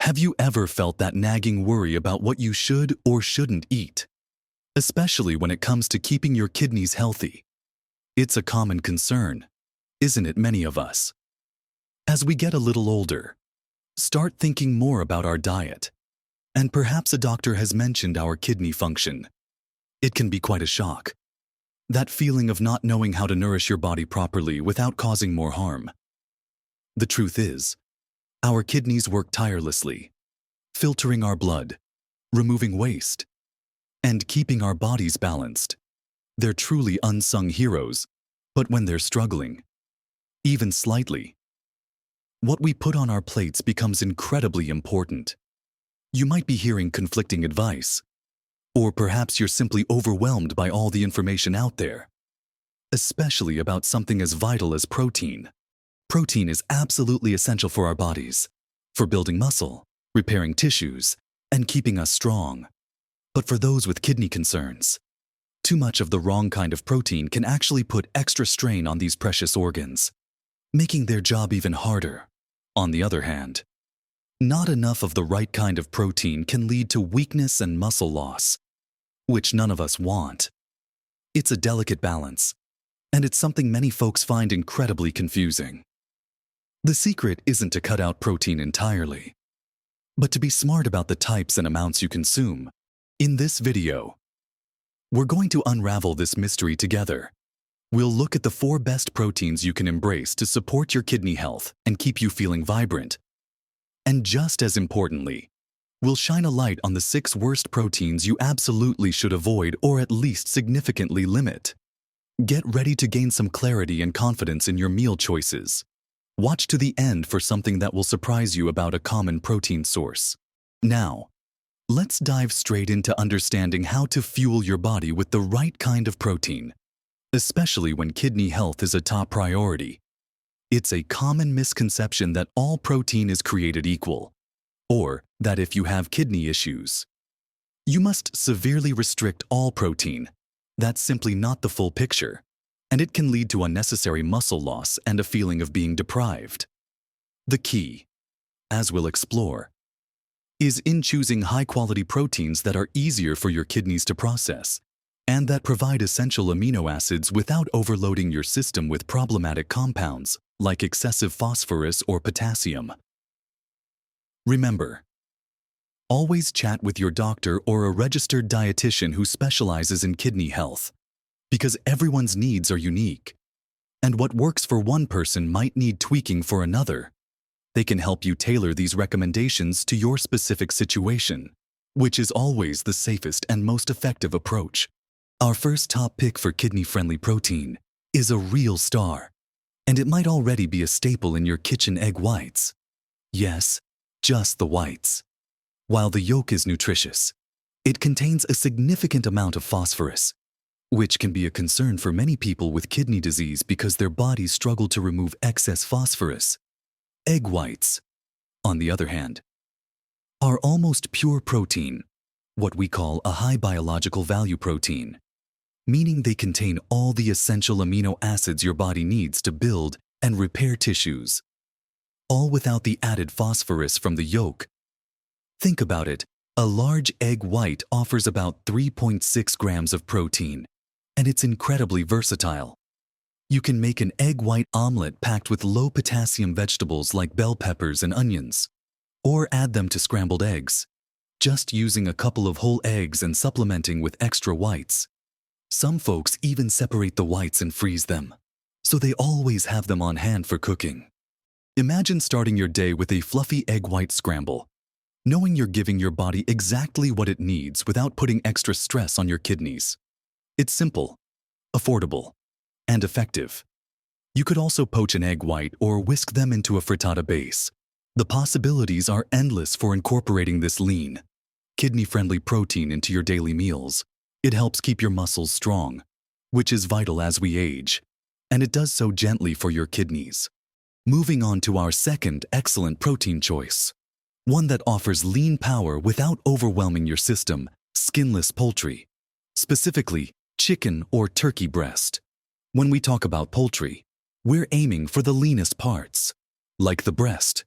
Have you ever felt that nagging worry about what you should or shouldn't eat? Especially when it comes to keeping your kidneys healthy. It's a common concern, isn't it, many of us? As we get a little older, start thinking more about our diet, and perhaps a doctor has mentioned our kidney function. It can be quite a shock. That feeling of not knowing how to nourish your body properly without causing more harm. The truth is, our kidneys work tirelessly, filtering our blood, removing waste, and keeping our bodies balanced. They're truly unsung heroes, but when they're struggling, even slightly, what we put on our plates becomes incredibly important. You might be hearing conflicting advice, or perhaps you're simply overwhelmed by all the information out there, especially about something as vital as protein. Protein is absolutely essential for our bodies, for building muscle, repairing tissues, and keeping us strong. But for those with kidney concerns, too much of the wrong kind of protein can actually put extra strain on these precious organs, making their job even harder. On the other hand, not enough of the right kind of protein can lead to weakness and muscle loss, which none of us want. It's a delicate balance, and it's something many folks find incredibly confusing. The secret isn't to cut out protein entirely, but to be smart about the types and amounts you consume. In this video, we're going to unravel this mystery together. We'll look at the 4 best proteins you can embrace to support your kidney health and keep you feeling vibrant. And just as importantly, we'll shine a light on the 6 worst proteins you absolutely should avoid or at least significantly limit. Get ready to gain some clarity and confidence in your meal choices. Watch to the end for something that will surprise you about a common protein source. Now, let's dive straight into understanding how to fuel your body with the right kind of protein, especially when kidney health is a top priority. It's a common misconception that all protein is created equal, or that if you have kidney issues, you must severely restrict all protein. That's simply not the full picture, and it can lead to unnecessary muscle loss and a feeling of being deprived. The key, as we'll explore, is in choosing high-quality proteins that are easier for your kidneys to process and that provide essential amino acids without overloading your system with problematic compounds like excessive phosphorus or potassium. Remember, always chat with your doctor or a registered dietitian who specializes in kidney health, because everyone's needs are unique, and what works for one person might need tweaking for another. They can help you tailor these recommendations to your specific situation, which is always the safest and most effective approach. Our first top pick for kidney-friendly protein is a real star, and it might already be a staple in your kitchen: egg whites. Yes, just the whites. While the yolk is nutritious, it contains a significant amount of phosphorus, which can be a concern for many people with kidney disease because their bodies struggle to remove excess phosphorus. Egg whites, on the other hand, are almost pure protein, what we call a high biological value protein, meaning they contain all the essential amino acids your body needs to build and repair tissues, all without the added phosphorus from the yolk. Think about it. A large egg white offers about 3.6 grams of protein, and it's incredibly versatile. You can make an egg white omelet packed with low-potassium vegetables like bell peppers and onions, or add them to scrambled eggs, just using a couple of whole eggs and supplementing with extra whites. Some folks even separate the whites and freeze them, so they always have them on hand for cooking. Imagine starting your day with a fluffy egg white scramble, knowing you're giving your body exactly what it needs without putting extra stress on your kidneys. It's simple, affordable, and effective. You could also poach an egg white or whisk them into a frittata base. The possibilities are endless for incorporating this lean, kidney-friendly protein into your daily meals. It helps keep your muscles strong, which is vital as we age, and it does so gently for your kidneys. Moving on to our second excellent protein choice, one that offers lean power without overwhelming your system: skinless poultry, specifically chicken or turkey breast. When we talk about poultry, we're aiming for the leanest parts, like the breast,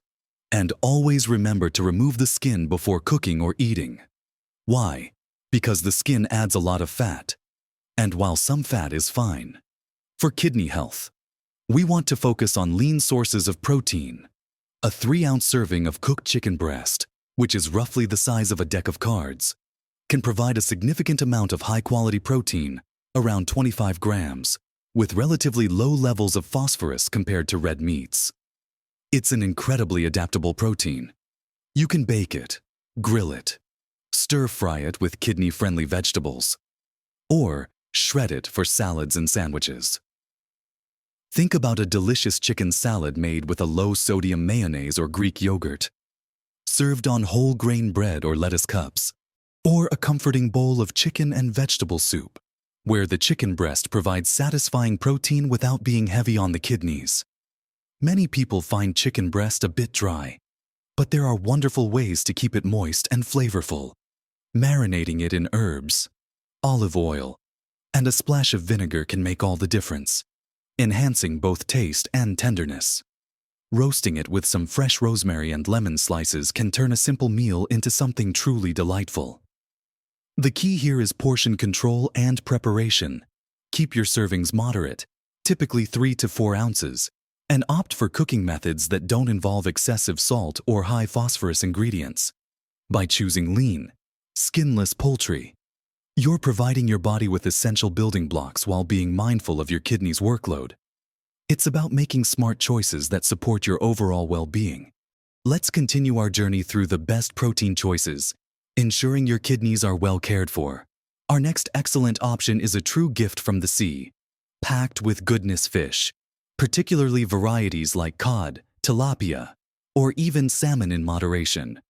And always remember to remove the skin before cooking or eating. Why? Because the skin adds a lot of fat. And while some fat is fine, for kidney health, we want to focus on lean sources of protein. A 3-ounce serving of cooked chicken breast, which is roughly the size of a deck of cards, can provide a significant amount of high-quality protein, around 25 grams, with relatively low levels of phosphorus compared to red meats. It's an incredibly adaptable protein. You can bake it, grill it, stir-fry it with kidney-friendly vegetables, or shred it for salads and sandwiches. Think about a delicious chicken salad made with a low-sodium mayonnaise or Greek yogurt, served on whole grain bread or lettuce cups, or a comforting bowl of chicken and vegetable soup, where the chicken breast provides satisfying protein without being heavy on the kidneys. Many people find chicken breast a bit dry, but there are wonderful ways to keep it moist and flavorful. Marinating it in herbs, olive oil, and a splash of vinegar can make all the difference, enhancing both taste and tenderness. Roasting it with some fresh rosemary and lemon slices can turn a simple meal into something truly delightful. The key here is portion control and preparation. Keep your servings moderate, typically 3 to 4 ounces, and opt for cooking methods that don't involve excessive salt or high phosphorus ingredients. By choosing lean, skinless poultry, you're providing your body with essential building blocks while being mindful of your kidney's workload. It's about making smart choices that support your overall well-being. Let's continue our journey through the best protein choices, ensuring your kidneys are well cared for. Our next excellent option is a true gift from the sea, packed with goodness fish, particularly varieties like cod, tilapia, or even salmon in moderation.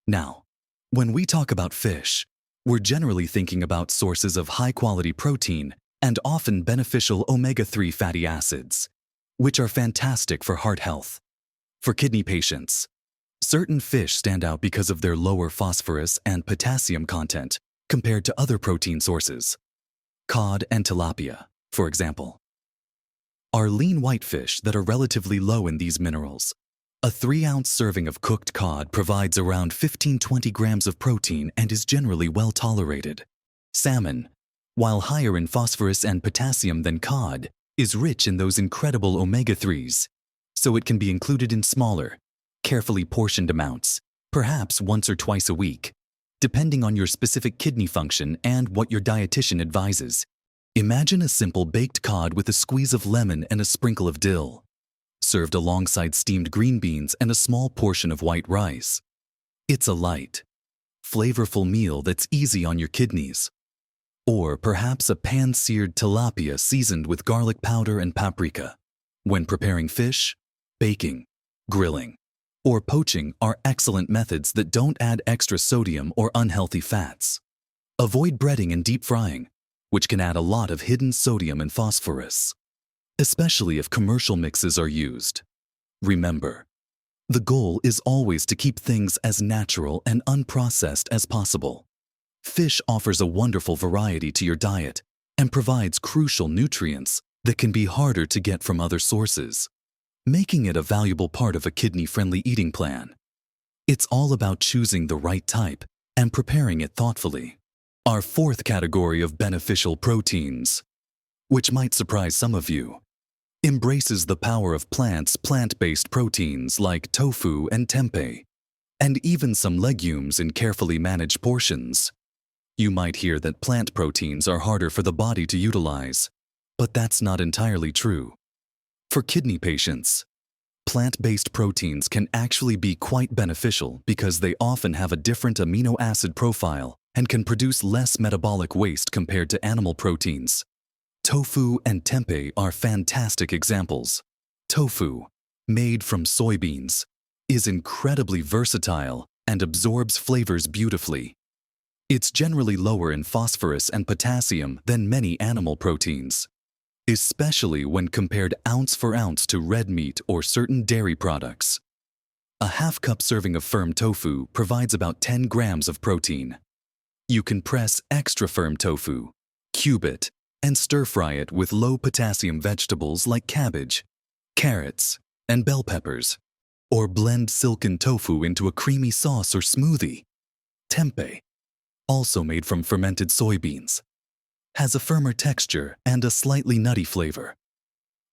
Now, when we talk about fish, we're generally thinking about sources of high-quality protein and often beneficial omega-3 fatty acids, which are fantastic for heart health. For kidney patients, certain fish stand out because of their lower phosphorus and potassium content compared to other protein sources. Cod and tilapia, for example, are lean whitefish that are relatively low in these minerals. A 3-ounce serving of cooked cod provides around 15-20 grams of protein and is generally well tolerated. Salmon, while higher in phosphorus and potassium than cod, is rich in those incredible omega-3s, so it can be included in smaller, carefully portioned amounts, perhaps once or twice a week, depending on your specific kidney function and what your dietitian advises. Imagine a simple baked cod with a squeeze of lemon and a sprinkle of dill, served alongside steamed green beans and a small portion of white rice. It's a light, flavorful meal that's easy on your kidneys. Or perhaps a pan-seared tilapia seasoned with garlic powder and paprika. When preparing fish, baking, grilling, or poaching are excellent methods that don't add extra sodium or unhealthy fats. Avoid breading and deep frying, which can add a lot of hidden sodium and phosphorus, especially if commercial mixes are used. Remember, the goal is always to keep things as natural and unprocessed as possible. Fish offers a wonderful variety to your diet and provides crucial nutrients that can be harder to get from other sources, making it a valuable part of a kidney-friendly eating plan. It's all about choosing the right type and preparing it thoughtfully. Our fourth category of beneficial proteins, which might surprise some of you, embraces the power of plant-based proteins like tofu and tempeh, and even some legumes in carefully managed portions. You might hear that plant proteins are harder for the body to utilize, but that's not entirely true. For kidney patients, plant-based proteins can actually be quite beneficial because they often have a different amino acid profile and can produce less metabolic waste compared to animal proteins. Tofu and tempeh are fantastic examples. Tofu, made from soybeans, is incredibly versatile and absorbs flavors beautifully. It's generally lower in phosphorus and potassium than many animal proteins, especially when compared ounce for ounce to red meat or certain dairy products. A half-cup serving of firm tofu provides about 10 grams of protein. You can press extra firm tofu, cube it, and stir-fry it with low-potassium vegetables like cabbage, carrots, and bell peppers. Or blend silken tofu into a creamy sauce or smoothie. Tempeh, also made from fermented soybeans, has a firmer texture and a slightly nutty flavor.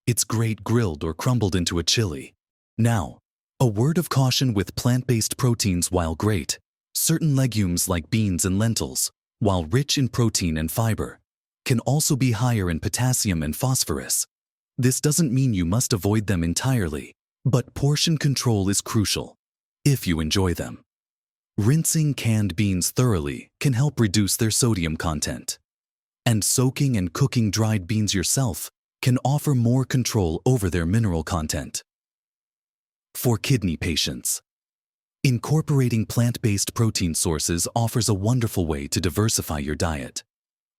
It's great grilled or crumbled into a chili. Now, a word of caution with plant-based proteins. While great, certain legumes like beans and lentils, while rich in protein and fiber, can also be higher in potassium and phosphorus. This doesn't mean you must avoid them entirely, but portion control is crucial if you enjoy them. Rinsing canned beans thoroughly can help reduce their sodium content. And soaking and cooking dried beans yourself can offer more control over their mineral content. For kidney patients, incorporating plant-based protein sources offers a wonderful way to diversify your diet,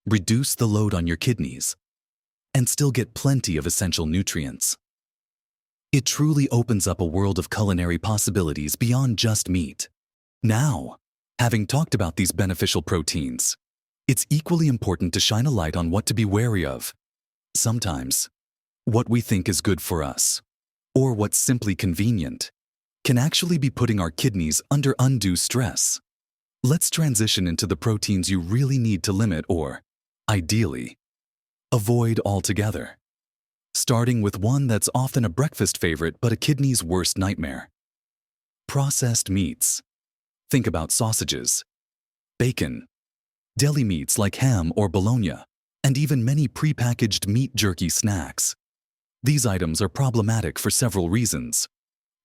reduce the load on your kidneys, and still get plenty of essential nutrients. It truly opens up a world of culinary possibilities beyond just meat. Now, having talked about these beneficial proteins, it's equally important to shine a light on what to be wary of. Sometimes, what we think is good for us, or what's simply convenient, can actually be putting our kidneys under undue stress. Let's transition into the proteins you really need to limit or, ideally, avoid altogether. Starting with one that's often a breakfast favorite but a kidney's worst nightmare. Processed meats. Think about sausages, bacon, deli meats like ham or bologna, and even many prepackaged meat jerky snacks. These items are problematic for several reasons.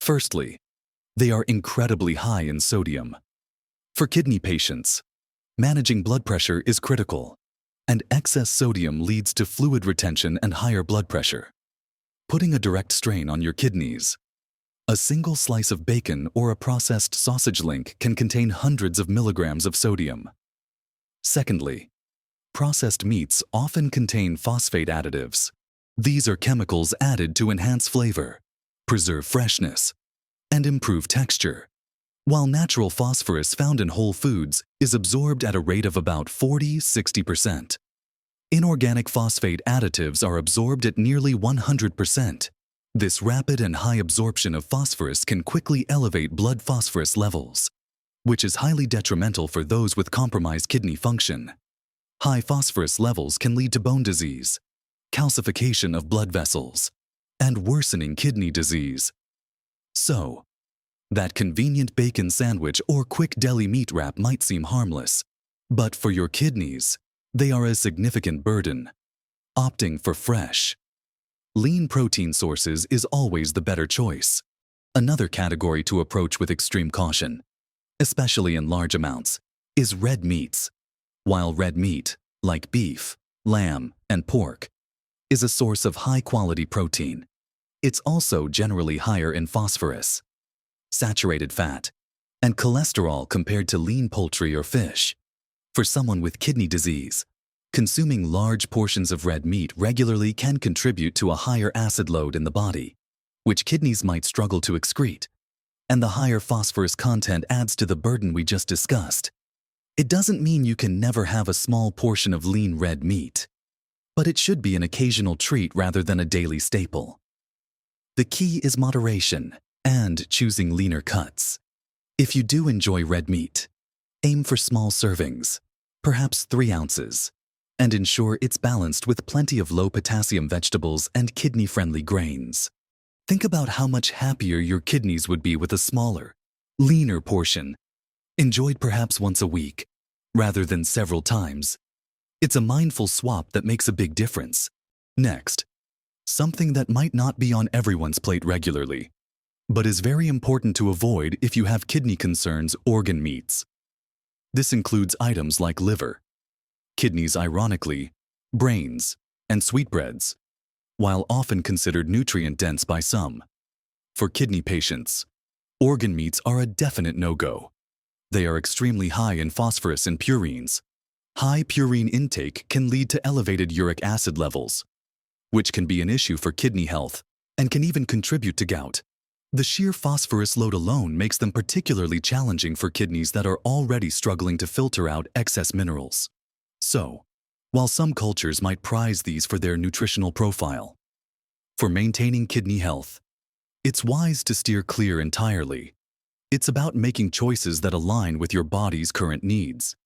Firstly, they are incredibly high in sodium. For kidney patients, managing blood pressure is critical, and excess sodium leads to fluid retention and higher blood pressure, putting a direct strain on your kidneys. A single slice of bacon or a processed sausage link can contain hundreds of milligrams of sodium. Secondly, processed meats often contain phosphate additives. These are chemicals added to enhance flavor, preserve freshness, and improve texture. While natural phosphorus found in whole foods is absorbed at a rate of about 40–60%, inorganic phosphate additives are absorbed at nearly 100%. This rapid and high absorption of phosphorus can quickly elevate blood phosphorus levels, which is highly detrimental for those with compromised kidney function. High phosphorus levels can lead to bone disease, calcification of blood vessels, and worsening kidney disease. So, that convenient bacon sandwich or quick deli meat wrap might seem harmless, but for your kidneys, they are a significant burden. Opting for fresh, lean protein sources is always the better choice. Another category to approach with extreme caution, especially in large amounts, is red meats. While red meat, like beef, lamb, and pork, is a source of high-quality protein, it's also generally higher in phosphorus, saturated fat, and cholesterol compared to lean poultry or fish. For someone with kidney disease, consuming large portions of red meat regularly can contribute to a higher acid load in the body, which kidneys might struggle to excrete, and the higher phosphorus content adds to the burden we just discussed. It doesn't mean you can never have a small portion of lean red meat, but it should be an occasional treat rather than a daily staple. The key is moderation and choosing leaner cuts. If you do enjoy red meat, aim for small servings, perhaps 3 ounces, and ensure it's balanced with plenty of low-potassium vegetables and kidney-friendly grains. Think about how much happier your kidneys would be with a smaller, leaner portion, enjoyed perhaps once a week, rather than several times. It's a mindful swap that makes a big difference. Next, something that might not be on everyone's plate regularly, but is very important to avoid if you have kidney concerns: organ meats. This includes items like liver, kidneys ironically, brains, and sweetbreads, while often considered nutrient-dense by some. For kidney patients, organ meats are a definite no-go. They are extremely high in phosphorus and purines. High purine intake can lead to elevated uric acid levels, which can be an issue for kidney health and can even contribute to gout. The sheer phosphorus load alone makes them particularly challenging for kidneys that are already struggling to filter out excess minerals. So, while some cultures might prize these for their nutritional profile, for maintaining kidney health, It's wise to steer clear entirely. It's about making choices that align with your body's current needs.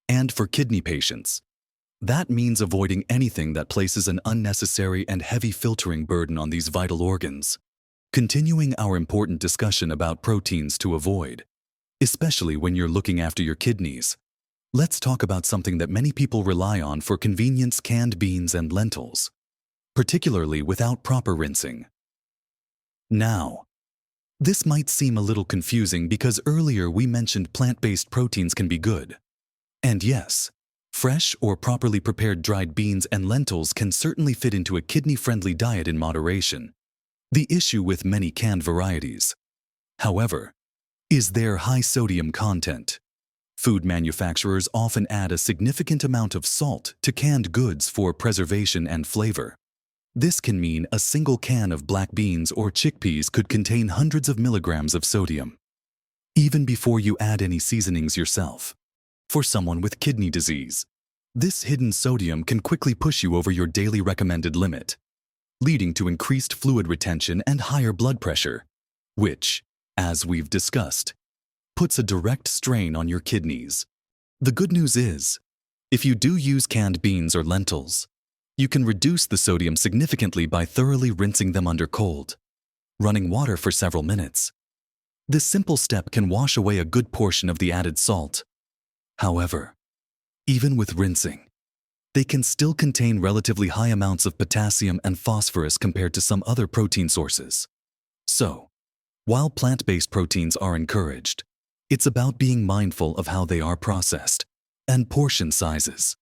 And for kidney patients, that means avoiding anything that places an unnecessary and heavy filtering burden on these vital organs. Continuing our important discussion about proteins to avoid, especially when you're looking after your kidneys, let's talk about something that many people rely on for convenience: canned beans and lentils, particularly without proper rinsing. Now, this might seem a little confusing because earlier we mentioned plant-based proteins can be good. And yes, fresh or properly prepared dried beans and lentils can certainly fit into a kidney-friendly diet in moderation. The issue with many canned varieties, however, is their high sodium content. Food manufacturers often add a significant amount of salt to canned goods for preservation and flavor. This can mean a single can of black beans or chickpeas could contain hundreds of milligrams of sodium, even before you add any seasonings yourself. For someone with kidney disease, this hidden sodium can quickly push you over your daily recommended limit, leading to increased fluid retention and higher blood pressure, which, as we've discussed, puts a direct strain on your kidneys. The good news is, if you do use canned beans or lentils, you can reduce the sodium significantly by thoroughly rinsing them under cold, running water for several minutes. This simple step can wash away a good portion of the added salt. However, even with rinsing, they can still contain relatively high amounts of potassium and phosphorus compared to some other protein sources. So, while plant-based proteins are encouraged, it's about being mindful of how they are processed and portion sizes.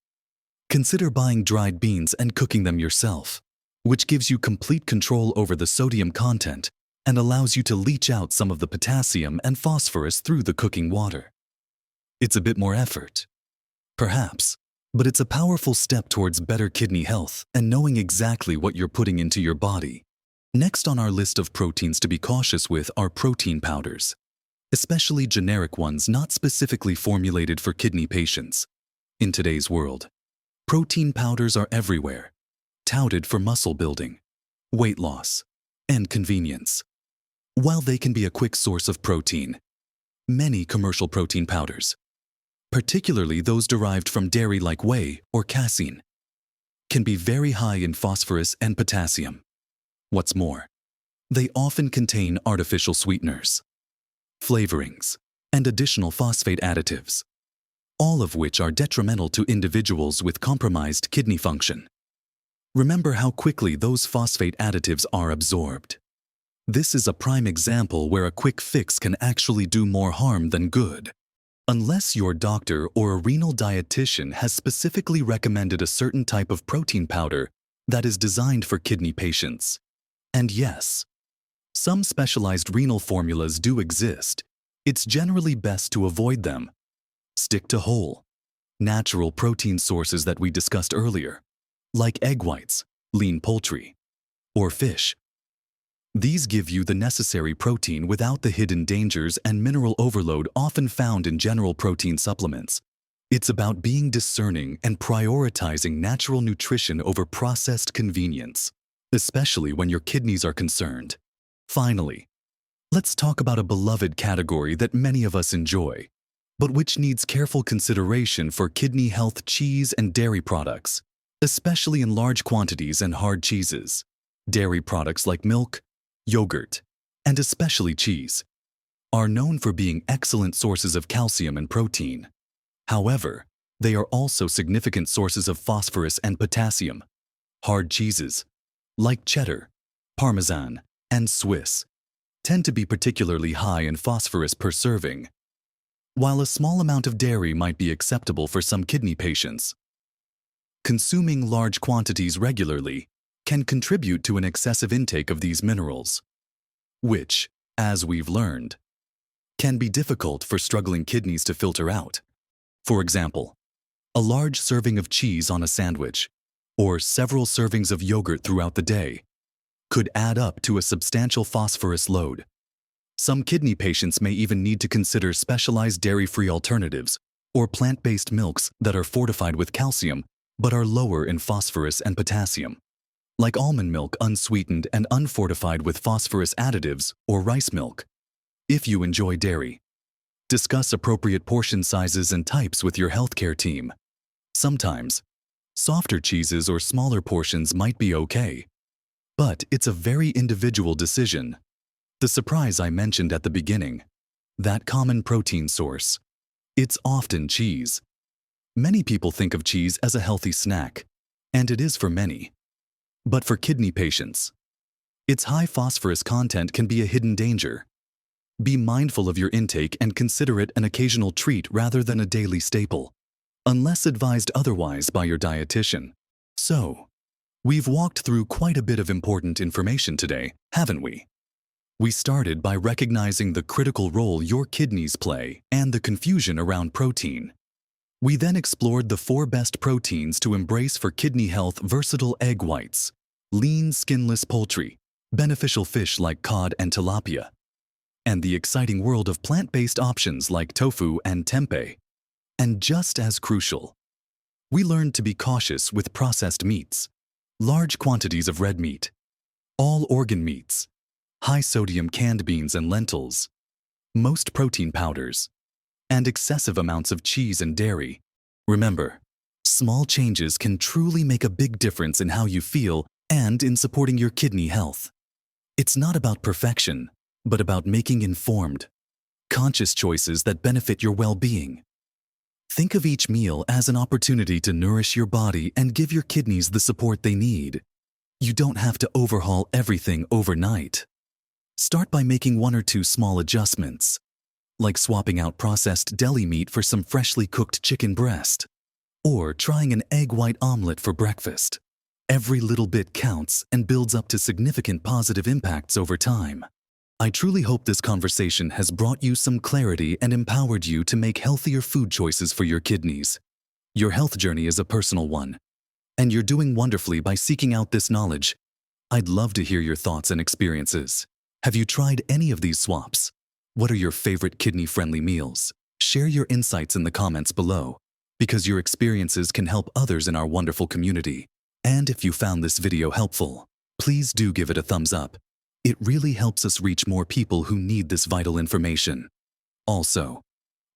Consider buying dried beans and cooking them yourself, which gives you complete control over the sodium content and allows you to leach out some of the potassium and phosphorus through the cooking water. It's a bit more effort, perhaps, but it's a powerful step towards better kidney health and knowing exactly what you're putting into your body. Next on our list of proteins to be cautious with are protein powders, especially generic ones not specifically formulated for kidney patients. In today's world, protein powders are everywhere, touted for muscle building, weight loss, and convenience. While they can be a quick source of protein, many commercial protein powders, particularly those derived from dairy like whey or casein, can be very high in phosphorus and potassium. What's more, they often contain artificial sweeteners, flavorings, and additional phosphate additives, all of which are detrimental to individuals with compromised kidney function. Remember how quickly those phosphate additives are absorbed. This is a prime example where a quick fix can actually do more harm than good. Unless your doctor or a renal dietitian has specifically recommended a certain type of protein powder that is designed for kidney patients. And yes, some specialized renal formulas do exist. It's generally best to avoid them. Stick to whole, natural protein sources that we discussed earlier, like egg whites, lean poultry, or fish. These give you the necessary protein without the hidden dangers and mineral overload often found in general protein supplements. It's about being discerning and prioritizing natural nutrition over processed convenience, especially when your kidneys are concerned. Finally, let's talk about a beloved category that many of us enjoy, but which needs careful consideration for kidney health: cheese and dairy products, especially in large quantities and hard cheeses. Dairy products like milk, yogurt, and especially cheese, are known for being excellent sources of calcium and protein. However, they are also significant sources of phosphorus and potassium. Hard cheeses, like cheddar, Parmesan, and Swiss, tend to be particularly high in phosphorus per serving, while a small amount of dairy might be acceptable for some kidney patients. Consuming large quantities regularly can contribute to an excessive intake of these minerals, which, as we've learned, can be difficult for struggling kidneys to filter out. For example, a large serving of cheese on a sandwich, or several servings of yogurt throughout the day, could add up to a substantial phosphorus load. Some kidney patients may even need to consider specialized dairy-free alternatives or plant-based milks that are fortified with calcium but are lower in phosphorus and potassium. like almond milk unsweetened and unfortified with phosphorus additives, or rice milk. If you enjoy dairy, discuss appropriate portion sizes and types with your healthcare team. Sometimes, softer cheeses or smaller portions might be okay, but it's a very individual decision. The surprise I mentioned at the beginning, that common protein source, it's often cheese. Many people think of cheese as a healthy snack, and it is for many. But for kidney patients, its high phosphorus content can be a hidden danger. Be mindful of your intake and consider it an occasional treat rather than a daily staple, unless advised otherwise by your dietitian. So, we've walked through quite a bit of important information today, haven't we? We started by recognizing the critical role your kidneys play and the confusion around protein. We then explored the 4 best proteins to embrace for kidney health: versatile egg whites, lean skinless poultry, beneficial fish like cod and tilapia, and the exciting world of plant-based options like tofu and tempeh. And just as crucial, we learned to be cautious with processed meats, large quantities of red meat, all organ meats, high-sodium canned beans and lentils, most protein powders, and excessive amounts of cheese and dairy. Remember, small changes can truly make a big difference in how you feel and in supporting your kidney health. It's not about perfection, but about making informed, conscious choices that benefit your well-being. Think of each meal as an opportunity to nourish your body and give your kidneys the support they need. You don't have to overhaul everything overnight. Start by making 1 or 2 small adjustments, like swapping out processed deli meat for some freshly cooked chicken breast, or trying an egg white omelet for breakfast. Every little bit counts and builds up to significant positive impacts over time. I truly hope this conversation has brought you some clarity and empowered you to make healthier food choices for your kidneys. Your health journey is a personal one, and you're doing wonderfully by seeking out this knowledge. I'd love to hear your thoughts and experiences. Have you tried any of these swaps? What are your favorite kidney-friendly meals? Share your insights in the comments below, because your experiences can help others in our wonderful community. And if you found this video helpful, please do give it a thumbs up. It really helps us reach more people who need this vital information. Also,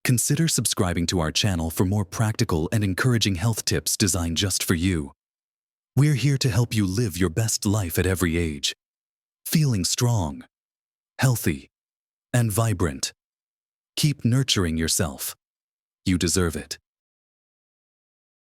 consider subscribing to our channel for more practical and encouraging health tips designed just for you. We're here to help you live your best life at every age, feeling strong, healthy, and vibrant. Keep nurturing yourself. You deserve it.